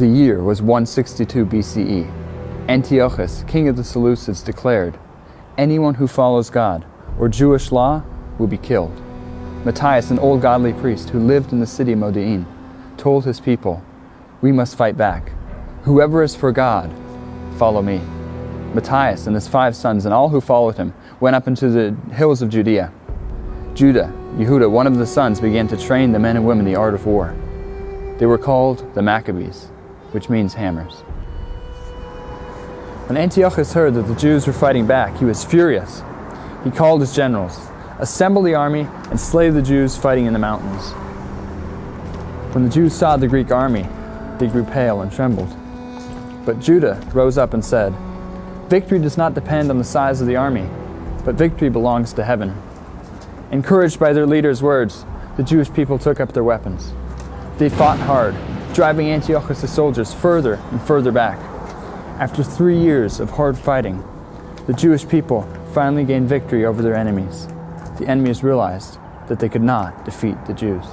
The year was 162 BCE. Antiochus, king of the Seleucids, declared, "Anyone who follows God or Jewish law will be killed." Matthias, an old godly priest who lived in the city of Modi'in, told his people, "We must fight back. Whoever is for God, follow me." Matthias and his 5 sons and all who followed him went up into the hills of Judea. Yehuda, one of the sons, began to train the men and women the art of war. They were called the Maccabees, which means hammers. When Antiochus heard that the Jews were fighting back, he was furious. He called his generals, "Assemble the army and slay the Jews fighting in the mountains." When the Jews saw the Greek army, they grew pale and trembled. But Judah rose up and said, "Victory does not depend on the size of the army, but victory belongs to heaven." Encouraged by their leader's words, the Jewish people took up their weapons. They fought hard, driving Antiochus' soldiers further and further back. After 3 years of hard fighting, the Jewish people finally gained victory over their enemies. The enemies realized that they could not defeat the Jews.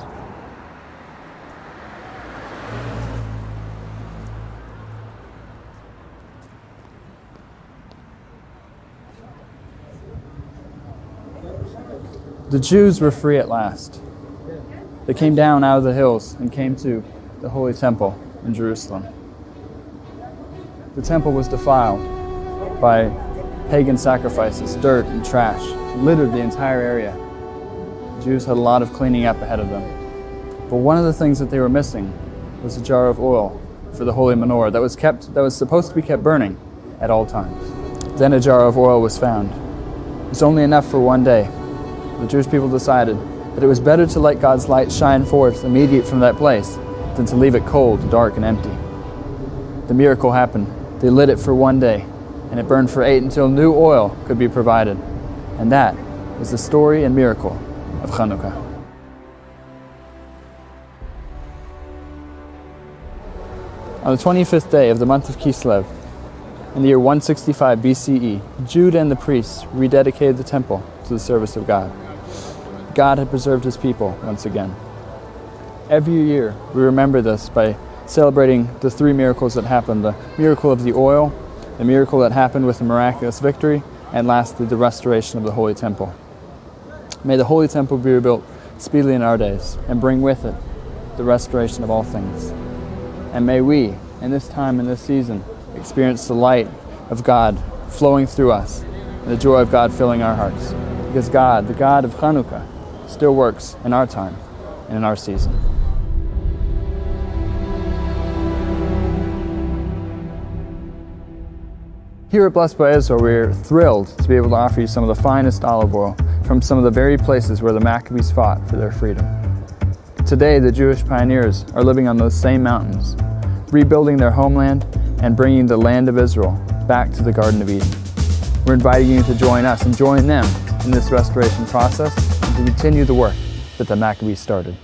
The Jews were free at last. They came down out of the hills and came to the Holy Temple in Jerusalem. The temple was defiled by pagan sacrifices. Dirt and trash littered the entire area. The Jews had a lot of cleaning up ahead of them. But one of the things that they were missing was a jar of oil for the holy menorah that was supposed to be kept burning at all times. Then a jar of oil was found. It was only enough for one day. The Jewish people decided that it was better to let God's light shine forth immediate from that place than to leave it cold, dark, and empty. The miracle happened. They lit it for one day, and it burned for 8 until new oil could be provided. And that is the story and miracle of Hanukkah. On the 25th day of the month of Kislev, in the year 165 BCE, Judah and the priests rededicated the temple to the service of God. God had preserved his people once again. Every year we remember this by celebrating the 3 miracles that happened: the miracle of the oil, the miracle that happened with the miraculous victory, and lastly the restoration of the Holy Temple. May the Holy Temple be rebuilt speedily in our days and bring with it the restoration of all things. And may we, in this time and this season, experience the light of God flowing through us and the joy of God filling our hearts. Because God, the God of Hanukkah, still works in our time and in our season. Here at Blessed by Israel, we're thrilled to be able to offer you some of the finest olive oil from some of the very places where the Maccabees fought for their freedom. Today, the Jewish pioneers are living on those same mountains, rebuilding their homeland and bringing the land of Israel back to the Garden of Eden. We're inviting you to join us and join them in this restoration process and to continue the work that the Maccabees started.